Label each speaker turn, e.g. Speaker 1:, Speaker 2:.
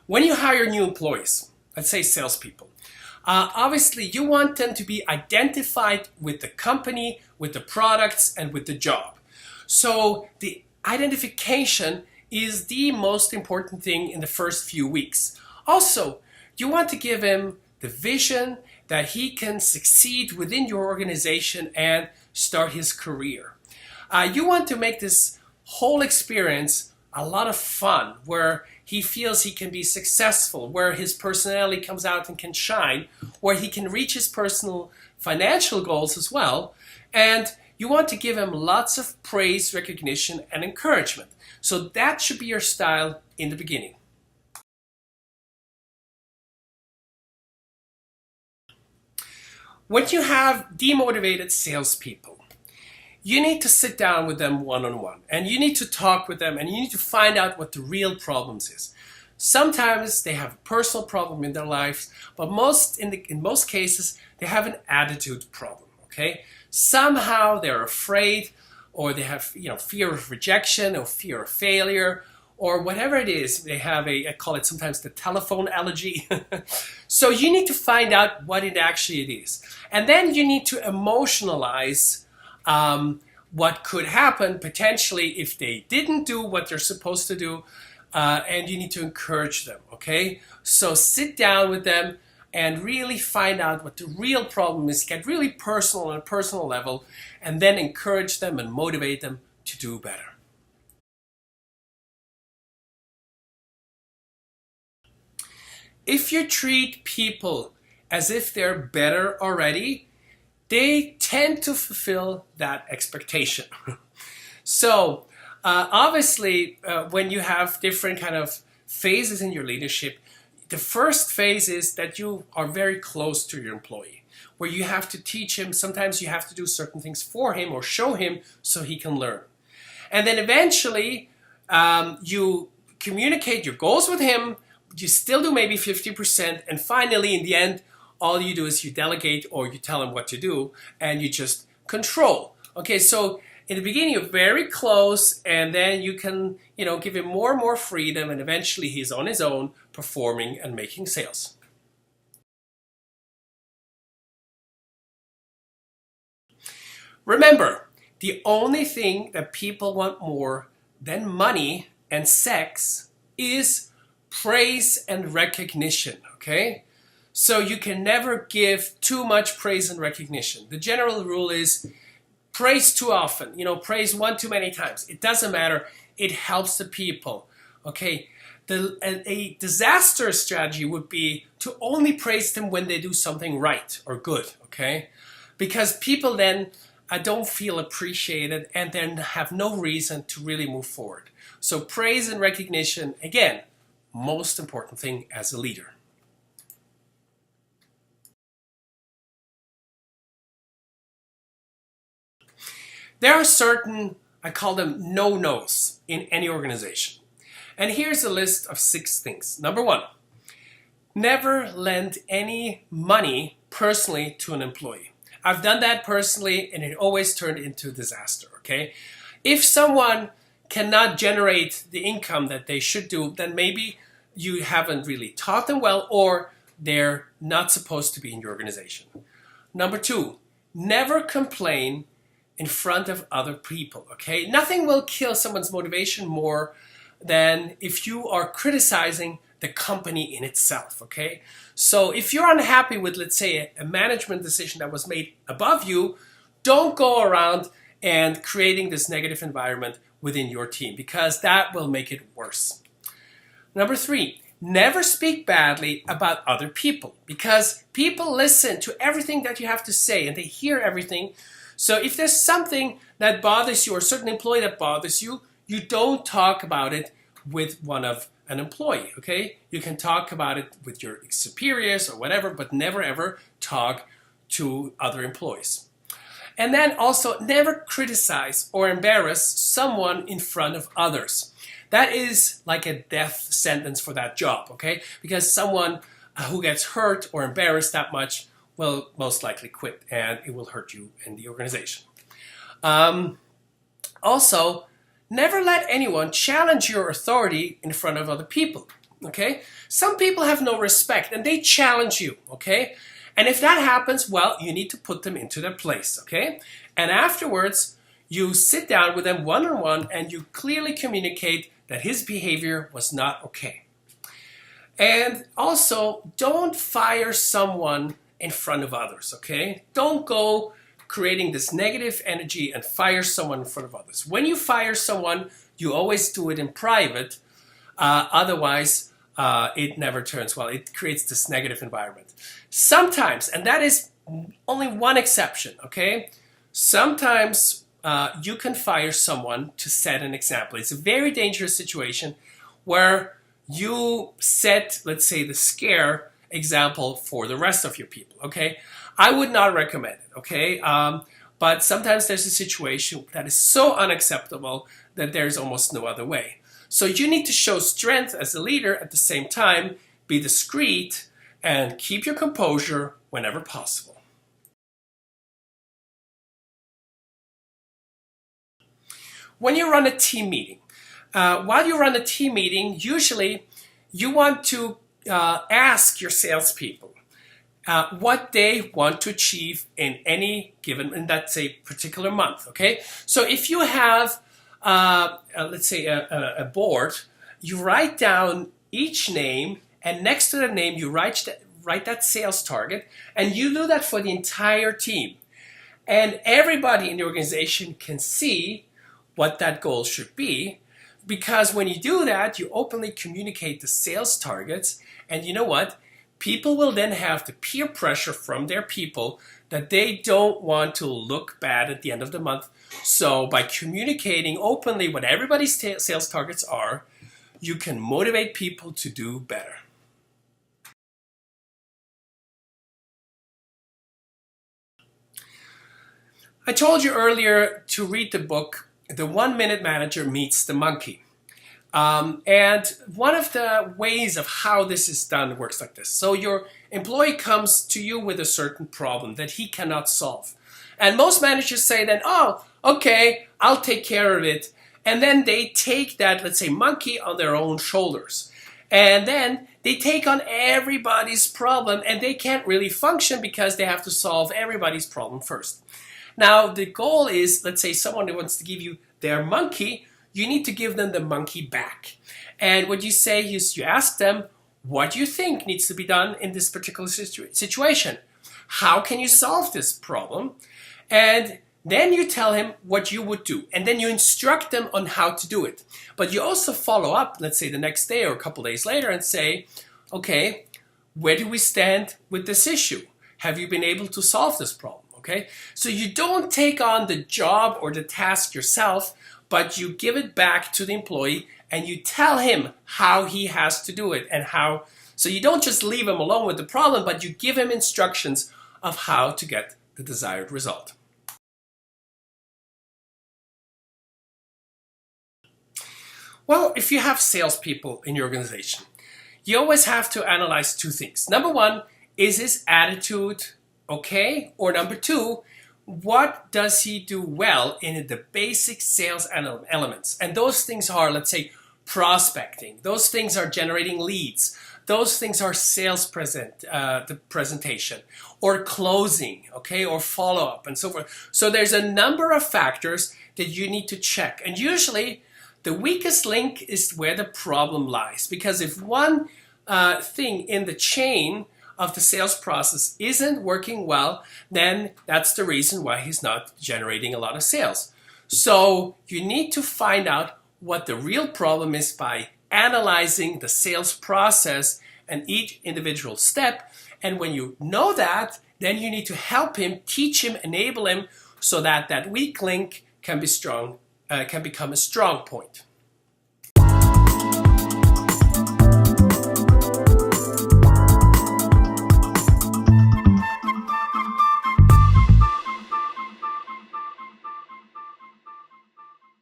Speaker 1: When you hire new employees, let's say salespeople, obviously you want them to be identified with the company, with the products, and with the job. So the identification is the most important thing in the first few weeks. Also, you want to give him the vision that he can succeed within your organization and start his career. You want to make this whole experience a lot of fun, where he feels he can be successful, where his personality comes out and can shine, where he can reach his personal financial goals as well. And you want to give him lots of praise, recognition, and encouragement. So that should be your style in the beginning. When you have demotivated salespeople, you need to sit down with them one-on-one, and you need to talk with them, and you need to find out what the real problems is. Sometimes they have a personal problem in their lives, but in most cases, they have an attitude problem, okay? Somehow they're afraid, or they have fear of rejection or fear of failure, or whatever it is. They have I call it sometimes the telephone allergy. So you need to find out what it actually is. And then you need to emotionalize what could happen potentially if they didn't do what they're supposed to do, and you need to encourage them, okay? So sit down with them and really find out what the real problem is, get really personal on a personal level, and then encourage them and motivate them to do better. If you treat people as if they're better already, they tend to fulfill that expectation. So obviously, when you have different kind of phases in your leadership, the first phase is that you are very close to your employee, where you have to teach him. Sometimes you have to do certain things for him or show him so he can learn. And then eventually you communicate your goals with him. You still do maybe 50%, and finally in the end, all you do is you delegate, or you tell him what to do, and you just control. Okay, so in the beginning you're very close, and then you can give him more and more freedom, and eventually he's on his own, performing and making sales. Remember, the only thing that people want more than money and sex is praise and recognition, okay? So you can never give too much praise and recognition. The general rule is praise too often, praise one too many times. It doesn't matter. It helps the people, okay? A disaster strategy would be to only praise them when they do something right or good, okay? Because people then don't feel appreciated and then have no reason to really move forward. So praise and recognition, again, most important thing as a leader. There are certain, I call them no-nos in any organization. And here's a list of 6 things. Number 1, never lend any money personally to an employee. I've done that personally, and it always turned into a disaster, okay? If someone cannot generate the income that they should do, then maybe you haven't really taught them well, or they're not supposed to be in your organization. Number 2, never complain in front of other people, okay? Nothing will kill someone's motivation more than if you are criticizing the company in itself, okay? So if you're unhappy with, let's say, a management decision that was made above you, don't go around and creating this negative environment within your team, because that will make it worse. Number 3, never speak badly about other people, because people listen to everything that you have to say and they hear everything. So if there's something that bothers you, or a certain employee that bothers you, you don't talk about it with an employee, okay? You can talk about it with your superiors or whatever, but never ever talk to other employees. And then also never criticize or embarrass someone in front of others. That is like a death sentence for that job, okay? Because someone who gets hurt or embarrassed that much will most likely quit, and it will hurt you in the organization. Also, never let anyone challenge your authority in front of other people. okay? Some people have no respect and they challenge you, okay? And if that happens, well, you need to put them into their place, okay? And afterwards, you sit down with them one-on-one and you clearly communicate that his behavior was not okay. And also, don't fire someone in front of others, okay? Don't go creating this negative energy and fire someone in front of others. When you fire someone, you always do it in private. Otherwise, it never turns well. It creates this negative environment. Sometimes, and that is only one exception, okay? Sometimes you can fire someone to set an example. It's a very dangerous situation where you set, let's say, the scare example for the rest of your people, okay? I would not recommend it, okay? But sometimes there's a situation that is so unacceptable that there's almost no other way. So you need to show strength as a leader, at the same time, be discreet and keep your composure whenever possible. When you run a team meeting, while you run a team meeting, usually you want to ask your salespeople what they want to achieve in any given, in that say particular month. Okay, so if you have, let's say a board, you write down each name, and next to the name you write that sales target, and you do that for the entire team, and everybody in the organization can see what that goal should be. Because when you do that, you openly communicate the sales targets, and you know what? People will then have the peer pressure from their people that they don't want to look bad at the end of the month. So by communicating openly what everybody's sales targets are, you can motivate people to do better. I told you earlier to read the book, The 1 Minute Manager Meets the Monkey. And one of the ways of how this is done works like this. So your employee comes to you with a certain problem that he cannot solve. And most managers say then, oh, okay, I'll take care of it. And then they take that, let's say, monkey on their own shoulders. And then they take on everybody's problem, and they can't really function because they have to solve everybody's problem first. Now, the goal is, let's say someone who wants to give you their monkey, you need to give them the monkey back. And what you say is you ask them, what do you think needs to be done in this particular situation? How can you solve this problem? And then you tell him what you would do. And then you instruct them on how to do it. But you also follow up, let's say the next day or a couple days later, and say, okay, where do we stand with this issue? Have you been able to solve this problem? Okay? So you don't take on the job or the task yourself, but you give it back to the employee and you tell him how he has to do it and how. So you don't just leave him alone with the problem, but you give him instructions of how to get the desired result. Well, if you have salespeople in your organization, you always have to analyze two things. Number one, is his attitude okay? Or number two, what does he do well in the basic sales elements? And those things are, let's say, prospecting. Those things are generating leads. Those things are sales the presentation or closing, okay, or follow-up and so forth. So there's a number of factors that you need to check. And usually the weakest link is where the problem lies. Because if one thing in the chain of the sales process isn't working well, then that's the reason why he's not generating a lot of sales. So you need to find out what the real problem is by analyzing the sales process and each individual step. And when you know that, then you need to help him, teach him, enable him so that that weak link can be strong, can become a strong point.